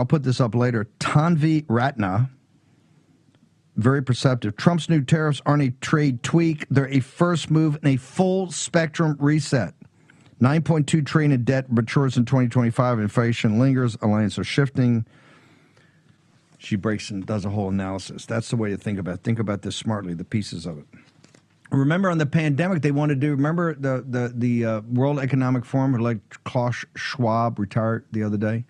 I'll put this up later. Tanvi Ratna, very perceptive. Trump's new tariffs aren't a trade tweak. They're a first move in a full spectrum reset. $9.2 trillion in debt matures in 2025. Inflation lingers. Alliances are shifting. She breaks and does a whole analysis. That's the way to think about it. Think about this smartly, the pieces of it. Remember on the pandemic, they wanted to do, remember the World Economic Forum, like Klaus Schwab retired the other day?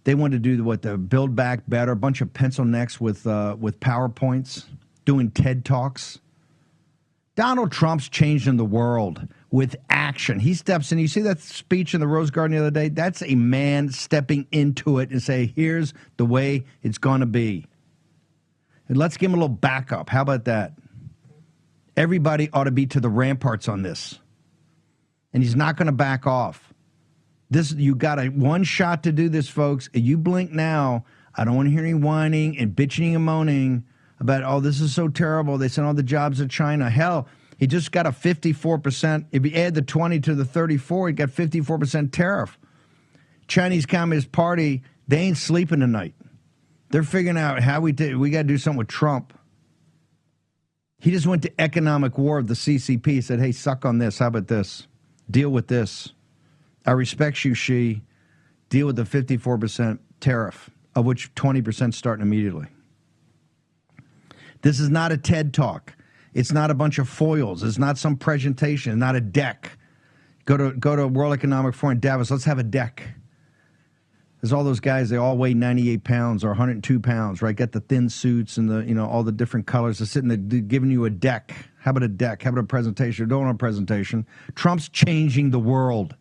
They wanted to do the Build Back Better, a bunch of pencil necks with PowerPoints, doing TED Talks. Donald Trump's changing the world with action. He steps in. You see that speech in the Rose Garden the other day? That's a man stepping into it and say, here's the way it's going to be. And let's give him a little backup. How about that? Everybody ought to be to the ramparts on this. And he's not going to back off. You got one shot to do this, folks. You blink now. I don't want to hear any whining and bitching and moaning about, oh, this is so terrible. They sent all the jobs to China. Hell, he just got a 54%. If you add the 20 to the 34, he got 54% tariff. Chinese Communist Party, they ain't sleeping tonight. They're figuring out how we got to do something with Trump. He just went to economic war with the CCP, said, hey, suck on this. How about this? Deal with this. I respect you, Xi. Deal with the 54% tariff, of which 20% starting immediately. This is not a TED Talk. It's not a bunch of foils. It's not some presentation. It's not a deck. Go to World Economic Forum, Davos. Let's have a deck. There's all those guys. They all weigh 98 pounds or 102 pounds, right? Got the thin suits and all the different colors. They're sitting there giving you a deck. How about a deck? How about a presentation? Don't want a presentation. Trump's changing the world.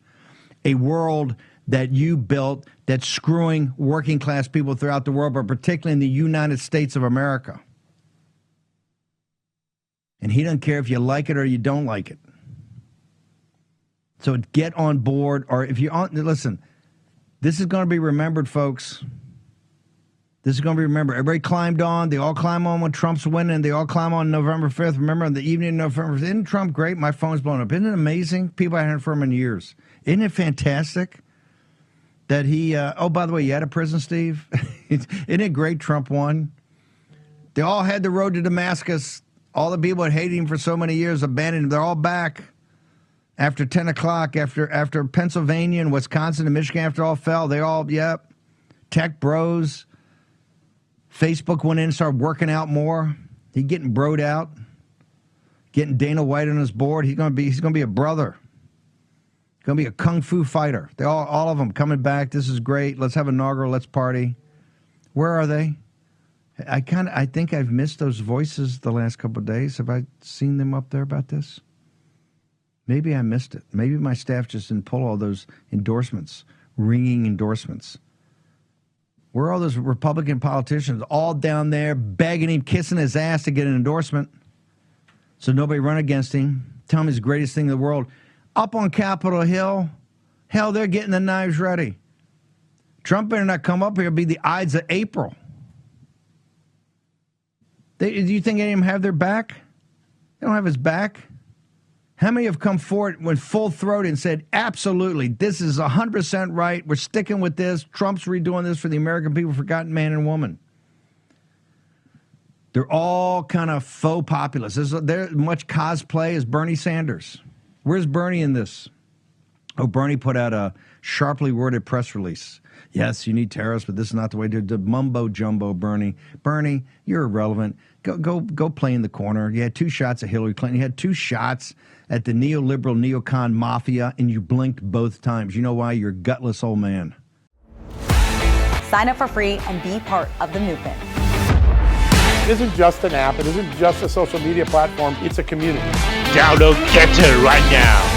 A world that you built that's screwing working class people throughout the world, but particularly in the United States of America. And he doesn't care if you like it or you don't like it. So get on board, or if you're on, listen, this is going to be remembered, folks. This is going to be remembered. Everybody climbed on. They all climb on when Trump's winning. They all climb on November 5th. Remember on the evening of November 5th. Isn't Trump great? My phone's blown up. Isn't it amazing? People I haven't heard from in years. Isn't it fantastic that he, oh, by the way, you had a prison, Steve? Isn't it great Trump won? They all had the road to Damascus. All the people that hated him for so many years abandoned him. They're all back after 10 o'clock, after Pennsylvania and Wisconsin and Michigan, after all fell. They all, yep, tech bros. Facebook went in and started working out more. He's getting broed out, getting Dana White on his board. He's gonna be a brother. He's gonna be a kung fu fighter. They all of them coming back. This is great. Let's have inaugural. Let's party. Where are they? I think I've missed those voices the last couple of days. Have I seen them up there about this? Maybe I missed it. Maybe my staff just didn't pull all those endorsements, ringing endorsements. Where are all those Republican politicians all down there begging him, kissing his ass to get an endorsement so nobody run against him, tell him he's the greatest thing in the world? Up on Capitol Hill, hell, they're getting the knives ready. Trump better not come up here and be the Ides of April. Do you think any of them have their back? They don't have his back. How many have come forward with full throat and said, absolutely, this is 100% right. We're sticking with this. Trump's redoing this for the American people, forgotten man and woman. They're all kind of faux populists. They're much cosplay as Bernie Sanders. Where's Bernie in this? Oh, Bernie put out a sharply worded press release. Yes, you need tariffs, but this is not the way to do mumbo jumbo, Bernie. Bernie, you're irrelevant. Go play in the corner. You had 2 shots at Hillary Clinton. You had 2 shots at the neoliberal neocon mafia, and you blinked both times. You know why? You're a gutless old man. Sign up for free and be part of the movement. It isn't just an app. It isn't just a social media platform. It's a community. Download Getter right now.